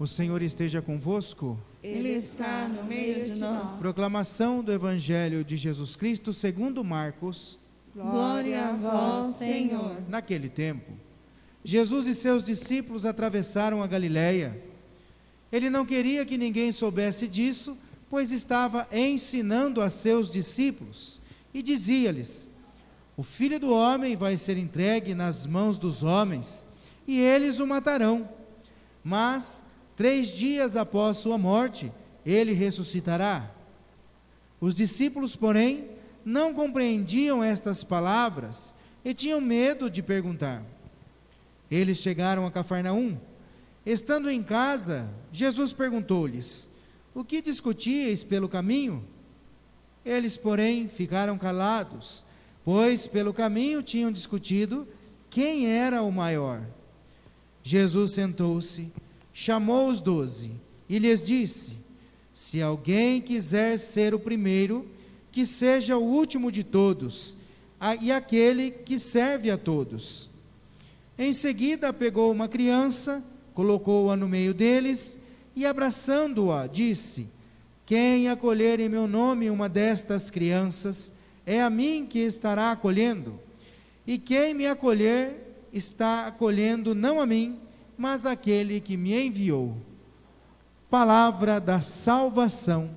O Senhor esteja convosco. Ele está no meio de nós. Proclamação do Evangelho de Jesus Cristo segundo Marcos. Glória a vós, Senhor. Naquele tempo, Jesus e seus discípulos atravessaram a Galiléia. Ele não queria que ninguém soubesse disso, pois estava ensinando a seus discípulos e dizia-lhes: o Filho do Homem vai ser entregue nas mãos dos homens e eles o matarão. Mas 3 dias após sua morte, ele ressuscitará. Os discípulos, porém, não compreendiam estas palavras e tinham medo de perguntar. Eles chegaram a Cafarnaum. Estando em casa, Jesus perguntou-lhes: o que discutíeis pelo caminho? Eles, porém, ficaram calados, pois pelo caminho tinham discutido quem era o maior. Jesus sentou-se, chamou os 12 e lhes disse: se alguém quiser ser o primeiro, que seja o último de todos, e aquele que serve a todos. Em seguida pegou uma criança, colocou-a no meio deles e, abraçando-a, disse: quem acolher em meu nome uma destas crianças, é a mim que estará acolhendo, e quem me acolher, está acolhendo não a mim, mas aquele que me enviou. Palavra da salvação.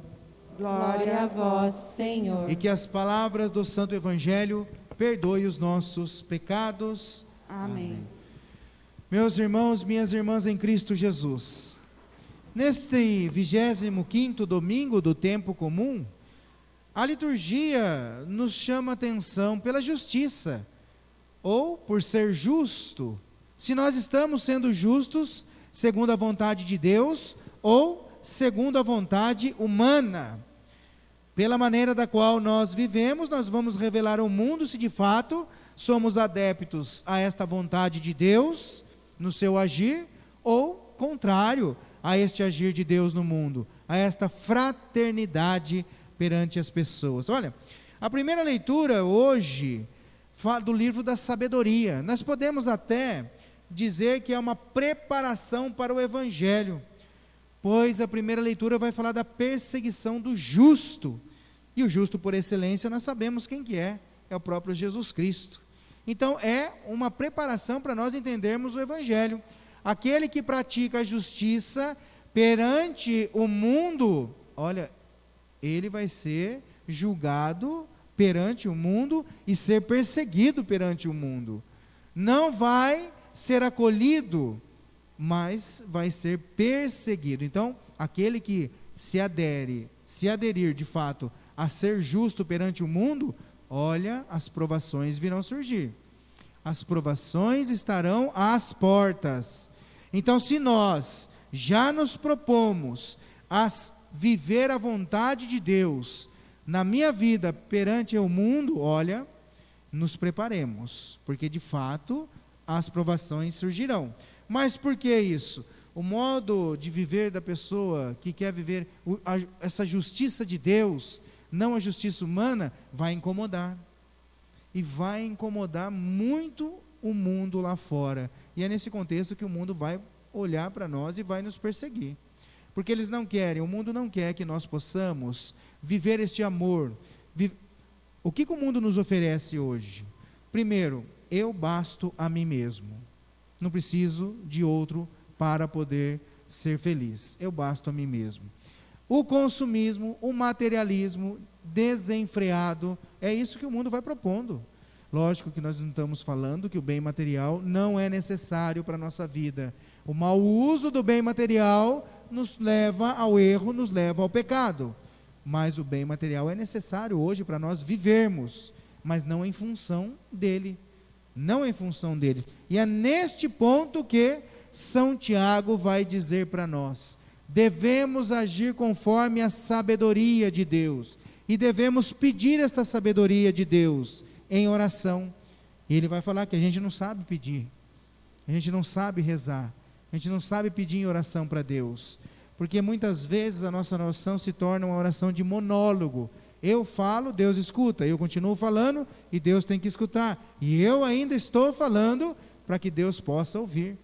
Glória a vós, Senhor. E que as palavras do Santo Evangelho perdoem os nossos pecados. Amém. Meus irmãos, minhas irmãs em Cristo Jesus, neste 25º domingo do tempo comum, a liturgia nos chama atenção pela justiça, ou por ser justo, se nós estamos sendo justos segundo a vontade de Deus, ou segundo a vontade humana. Pela maneira da qual nós vivemos, nós vamos revelar ao mundo se de fato somos adeptos a esta vontade de Deus no seu agir, ou contrário a este agir de Deus no mundo, a esta fraternidade perante as pessoas. Olha, a primeira leitura hoje fala do livro da sabedoria. Nós podemos até dizer que é uma preparação para o Evangelho, pois a primeira leitura vai falar da perseguição do justo, e o justo por excelência nós sabemos quem que é o próprio Jesus Cristo. Então é uma preparação para nós entendermos o Evangelho. Aquele que pratica a justiça perante o mundo, olha, ele vai ser julgado perante o mundo e ser perseguido perante o mundo. Não vai ser acolhido, mas vai ser perseguido. Então, aquele que se aderir de fato a ser justo perante o mundo, olha, as provações virão surgir. As provações estarão às portas. Então, se nós já nos propomos a viver a vontade de Deus na minha vida perante o mundo, olha, nos preparemos, porque de fato as provações surgirão. Mas por que isso? O modo de viver da pessoa que quer viver essa justiça de Deus, não a justiça humana, vai incomodar. E vai incomodar muito o mundo lá fora. E é nesse contexto que o mundo vai olhar para nós e vai nos perseguir. Porque eles não querem, o mundo não quer que nós possamos viver este amor. O que o mundo nos oferece hoje? Primeiro, eu basto a mim mesmo. Não preciso de outro para poder ser feliz. Eu basto a mim mesmo. O consumismo, o materialismo desenfreado, é isso que o mundo vai propondo. Lógico que nós não estamos falando que o bem material não é necessário para a nossa vida. O mau uso do bem material nos leva ao erro, nos leva ao pecado. Mas o bem material é necessário hoje para nós vivermos, mas não em função dele. Não em função dele. E é neste ponto que São Tiago vai dizer para nós: devemos agir conforme a sabedoria de Deus, e devemos pedir esta sabedoria de Deus em oração. E ele vai falar que a gente não sabe pedir, a gente não sabe rezar, a gente não sabe pedir em oração para Deus, porque muitas vezes a nossa oração se torna uma oração de monólogo. Eu falo, Deus escuta, eu continuo falando e Deus tem que escutar, e eu ainda estou falando para que Deus possa ouvir.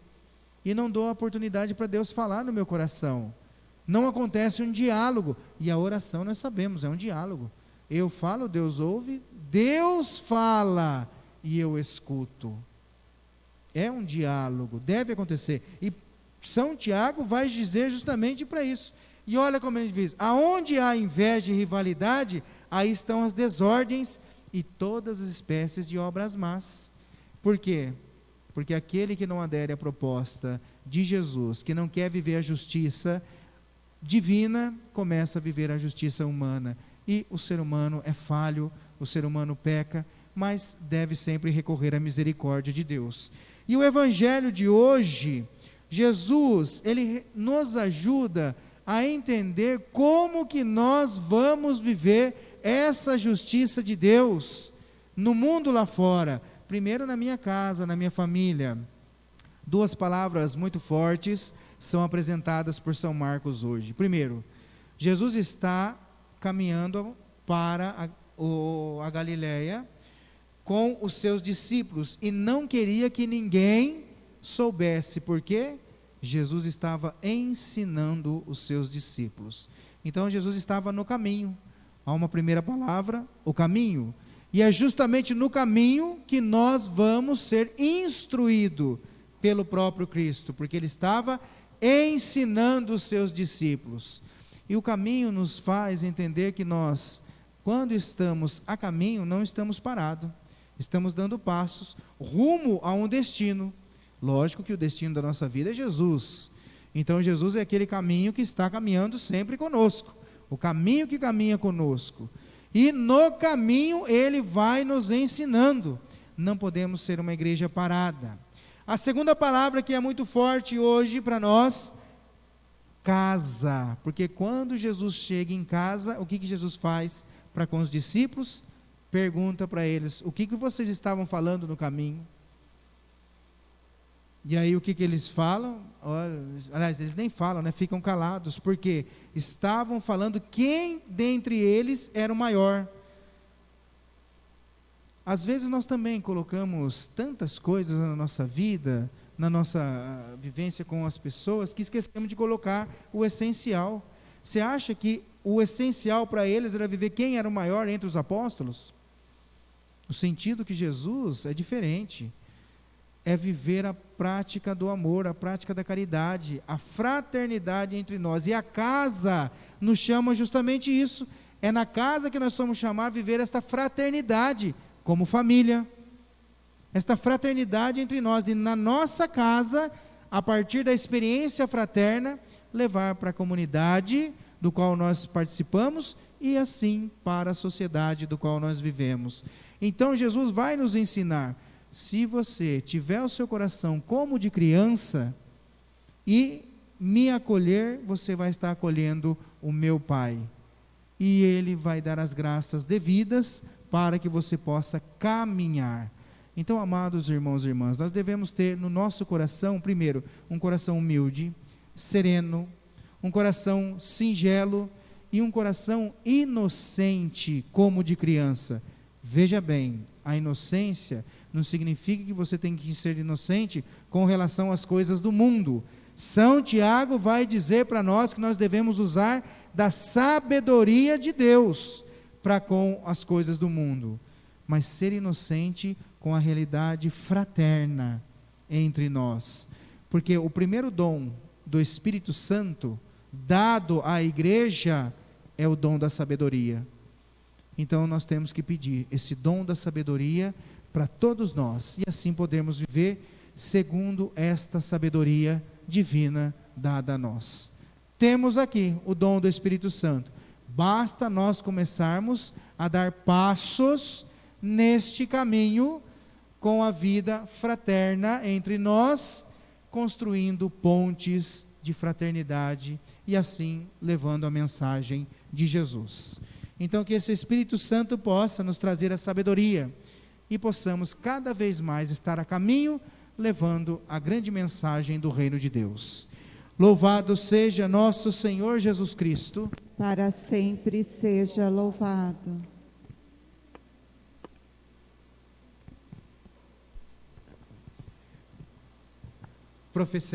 e não dou a oportunidade para Deus falar no meu coração. Não acontece um diálogo. E a oração nós sabemos, é um diálogo. Eu falo, Deus ouve, Deus fala e eu escuto. É um diálogo, deve acontecer. E São Tiago vai dizer justamente para isso. E olha como ele diz: aonde há inveja e rivalidade, aí estão as desordens e todas as espécies de obras más. Por quê? Porque aquele que não adere à proposta de Jesus, que não quer viver a justiça divina, começa a viver a justiça humana. E o ser humano é falho, o ser humano peca, mas deve sempre recorrer à misericórdia de Deus. E o evangelho de hoje, Jesus, ele nos ajuda a entender como que nós vamos viver essa justiça de Deus no mundo lá fora. Primeiro na minha casa, na minha família. Duas palavras muito fortes são apresentadas por São Marcos hoje. Primeiro, Jesus está caminhando para a Galileia com os seus discípulos e não queria que ninguém soubesse. Por quê? Jesus estava ensinando os seus discípulos. Então Jesus estava no caminho. Há uma primeira palavra, o caminho. E é justamente no caminho que nós vamos ser instruídos pelo próprio Cristo, porque ele estava ensinando os seus discípulos. E o caminho nos faz entender que nós, quando estamos a caminho, não estamos parados. Estamos dando passos rumo a um destino. Lógico que o destino da nossa vida é Jesus. Então Jesus é aquele caminho que está caminhando sempre conosco. O caminho que caminha conosco. E no caminho ele vai nos ensinando. Não podemos ser uma igreja parada. A segunda palavra que é muito forte hoje para nós, casa. Porque quando Jesus chega em casa, o que Jesus faz para com os discípulos? Pergunta para eles: o que vocês estavam falando no caminho? E aí o que eles falam? Olha, aliás, eles nem falam, né? Ficam calados, porque estavam falando quem dentre eles era o maior. Às vezes nós também colocamos tantas coisas na nossa vida, na nossa vivência com as pessoas, que esquecemos de colocar o essencial. Você acha que o essencial para eles era viver quem era o maior entre os apóstolos? O sentido que Jesus é diferente. É viver a prática do amor, a prática da caridade, a fraternidade entre nós. E a casa nos chama justamente isso. É na casa que nós somos chamados a viver esta fraternidade, como família. Esta fraternidade entre nós. E na nossa casa, a partir da experiência fraterna, levar para a comunidade do qual nós participamos e assim para a sociedade do qual nós vivemos. Então Jesus vai nos ensinar. Se você tiver o seu coração como de criança e me acolher, você vai estar acolhendo o meu Pai. E Ele vai dar as graças devidas para que você possa caminhar. Então, amados irmãos e irmãs, nós devemos ter no nosso coração, primeiro, um coração humilde, sereno, um coração singelo e um coração inocente como de criança. Veja bem, a inocência não significa que você tem que ser inocente com relação às coisas do mundo. São Tiago vai dizer para nós que nós devemos usar da sabedoria de Deus para com as coisas do mundo, mas ser inocente com a realidade fraterna entre nós. Porque o primeiro dom do Espírito Santo dado à igreja é o dom da sabedoria. Então nós temos que pedir esse dom da sabedoria para todos nós, e assim podemos viver segundo esta sabedoria divina dada a nós. Temos aqui o dom do Espírito Santo, basta nós começarmos a dar passos neste caminho com a vida fraterna entre nós, construindo pontes de fraternidade e assim levando a mensagem de Jesus. Então que esse Espírito Santo possa nos trazer a sabedoria e possamos cada vez mais estar a caminho, levando a grande mensagem do reino de Deus. Louvado seja nosso Senhor Jesus Cristo. Para sempre seja louvado. Professemos